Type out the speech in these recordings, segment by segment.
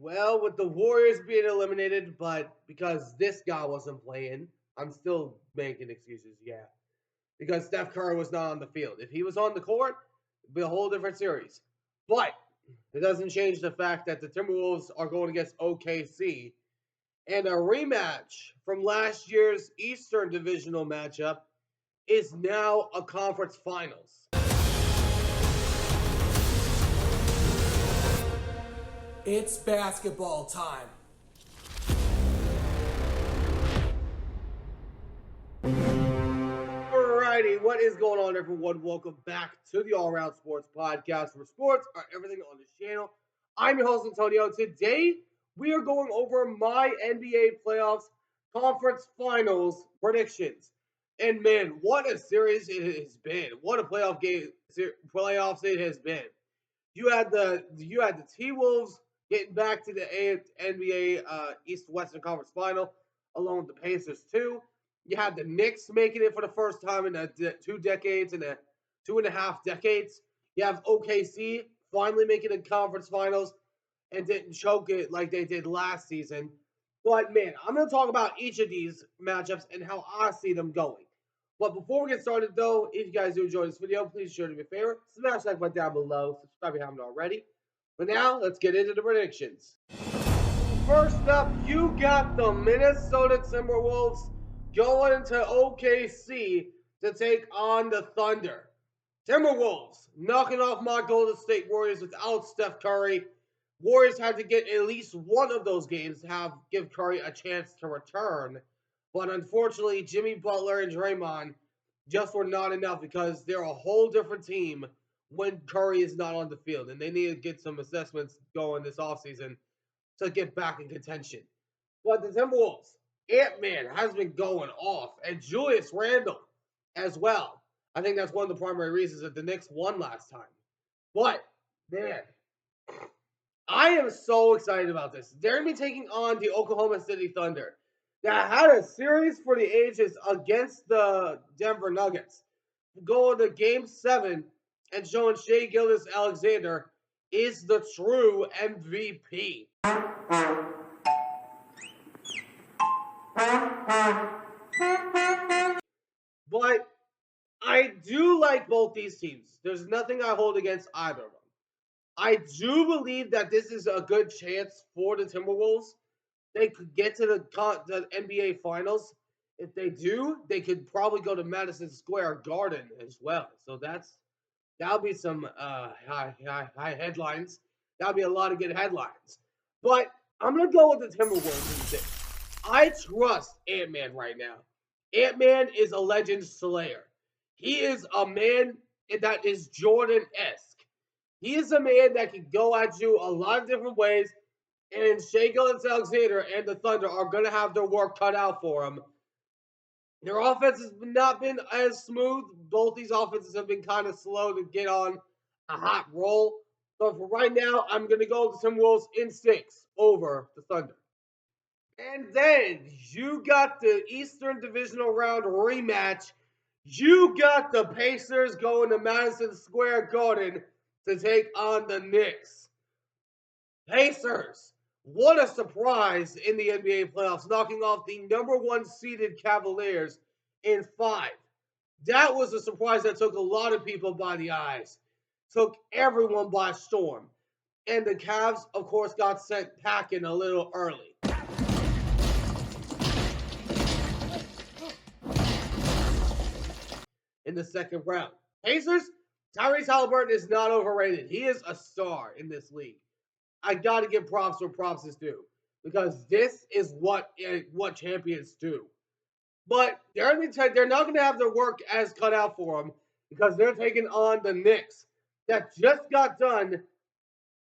Well, with the Warriors being eliminated, but because this guy wasn't playing, I'm still making excuses, yeah. Because Steph Curry was not on the field. If he was on the court, it'd be a whole different series. But it doesn't change the fact that the Timberwolves are going against OKC. And a rematch from last year's Eastern Divisional matchup is now a conference finals. It's basketball time. Alrighty, what is going on, everyone? Welcome back to the All Around Sports Podcast, where sports are everything on this channel. I'm your host, Antonio. Today, we are going over my NBA playoffs conference finals predictions. And man, what a series it has been! What a playoffs it has been. You had the T Wolves getting back to the NBA East Western Conference Final, along with the Pacers too. You had the Knicks making it for the first time in 2 decades, in a 2.5 decades. You have OKC finally making the conference finals and didn't choke it like they did last season. But man, I'm going to talk about each of these matchups and how I see them going. But before we get started, though, if you guys do enjoy this video, please share it to your favorite. Smash that like button down below. Subscribe if you haven't already. But now, let's get into the predictions. First up, you got the Minnesota Timberwolves going to OKC to take on the Thunder. Timberwolves knocking off my Golden State Warriors without Steph Curry. Warriors had to get at least one of those games to give Curry a chance to return. But unfortunately, Jimmy Butler and Draymond just were not enough because they're a whole different team when Curry is not on the field. And they need to get some assessments going this offseason to get back in contention. But the Timberwolves, Ant-Man has been going off, and Julius Randle as well. I think that's one of the primary reasons that the Knicks won last time. But, man, I am so excited about this. They're going to be taking on the Oklahoma City Thunder that had a series for the ages against the Denver Nuggets. Going to Game 7 and showing Shai Gilgeous-Alexander is the true MVP. But I do like both these teams. There's nothing I hold against either of them. I do believe that this is a good chance for the Timberwolves. They could get to the NBA Finals. If they do, they could probably go to Madison Square Garden as well. So that'll be some high headlines. That'll be a lot of good headlines. But I'm gonna go with the Timberwolves in this. I trust Ant-Man right now. Ant-Man is a legend slayer. He is a man that is Jordan-esque. He is a man that can go at you a lot of different ways, and Shai Gilgeous-Alexander and the Thunder are going to have their work cut out for them. Their offense has not been as smooth. Both these offenses have been kind of slow to get on a hot roll. But for right now, I'm going to go with the Timberwolves in 6 over the Thunder. And then you got the Eastern Divisional Round rematch. You got the Pacers going to Madison Square Garden to take on the Knicks. Pacers, what a surprise in the NBA playoffs, knocking off the number 1 seeded Cavaliers in 5. That was a surprise that took a lot of people by the eyes, took everyone by storm. And the Cavs, of course, got sent packing a little early. In the second round. Pacers, Tyrese Halliburton is not overrated. He is a star in this league. I got to give props where props is due because this is what champions do. But they're not going to have their work as cut out for them because they're taking on the Knicks that just got done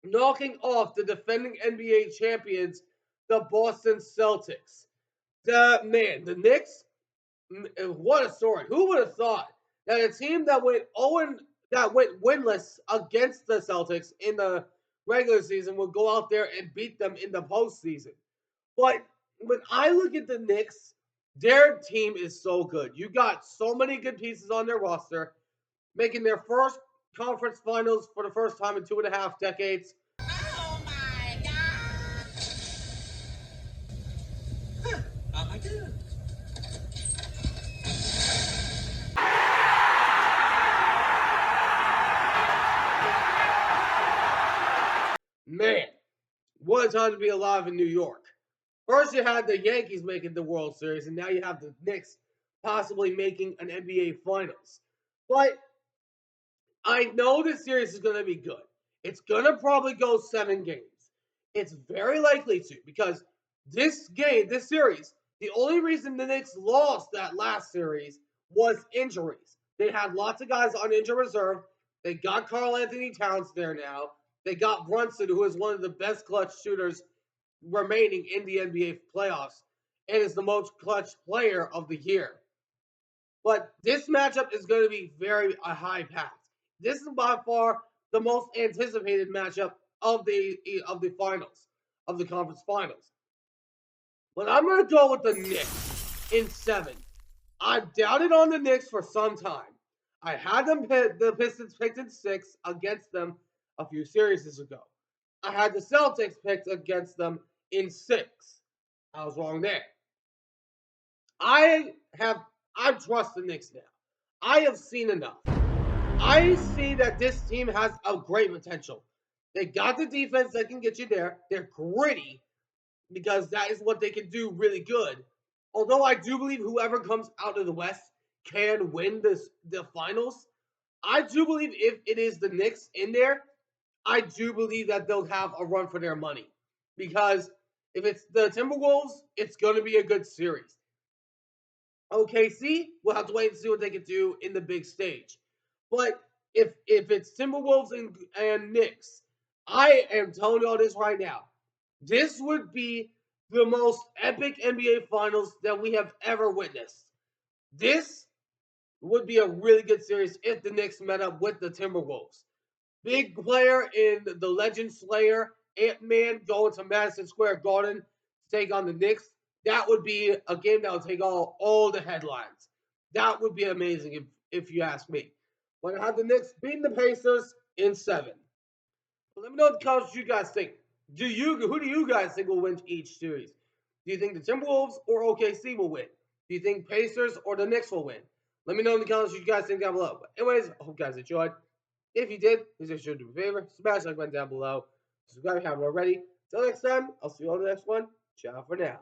knocking off the defending NBA champions, the Boston Celtics. The Knicks, what a story. Who would have thought that a team that went winless against the Celtics in the regular season would go out there and beat them in the postseason? But when I look at the Knicks, their team is so good. You got so many good pieces on their roster, making their first conference finals for the first time in 2.5 decades. Oh my God! man, what a time to be alive in New York. First, you had the Yankees making the World Series, and now you have the Knicks possibly making an NBA Finals. But I know this series is going to be good. It's going to probably go 7 games. It's very likely to because this series, the only reason the Knicks lost that last series was injuries. They had lots of guys on injured reserve. They got Karl Anthony Towns there now. They got Brunson, who is one of the best clutch shooters remaining in the NBA playoffs and is the most clutch player of the year. But this matchup is going to be very a high pass. This is by far the most anticipated matchup of the finals of the conference finals. But I'm going to go with the Knicks in 7. I've doubted on the Knicks for some time. I had the Pistons picked in 6 against them a few series ago. I had the Celtics picked against them in 6. I was wrong there. I have I trust the Knicks now. I have seen enough. I see that this team has a great potential. They got the defense that can get you there. They're gritty because that is what they can do really good. Although I do believe whoever comes out of the West can win the finals. I do believe if it is the Knicks in there, I do believe that they'll have a run for their money. Because if it's the Timberwolves, it's going to be a good series. OKC, we'll have to wait and see what they can do in the big stage. But if it's Timberwolves and Knicks, I am telling you all this right now. This would be the most epic NBA Finals that we have ever witnessed. This would be a really good series if the Knicks met up with the Timberwolves. Big player in the Legend Slayer, Ant-Man going to Madison Square Garden to take on the Knicks. That would be a game that would take all the headlines. That would be amazing if you ask me. But I have the Knicks beating the Pacers in 7. But let me know in the comments what you guys think. Who do you guys think will win each series? Do you think the Timberwolves or OKC will win? Do you think Pacers or the Knicks will win? Let me know in the comments what you guys think down below. But anyways, I hope you guys enjoyed. If you did, please make sure to do me a favor. Smash the like button down below. Subscribe if you haven't already. Till next time, I'll see you on the next one. Ciao for now.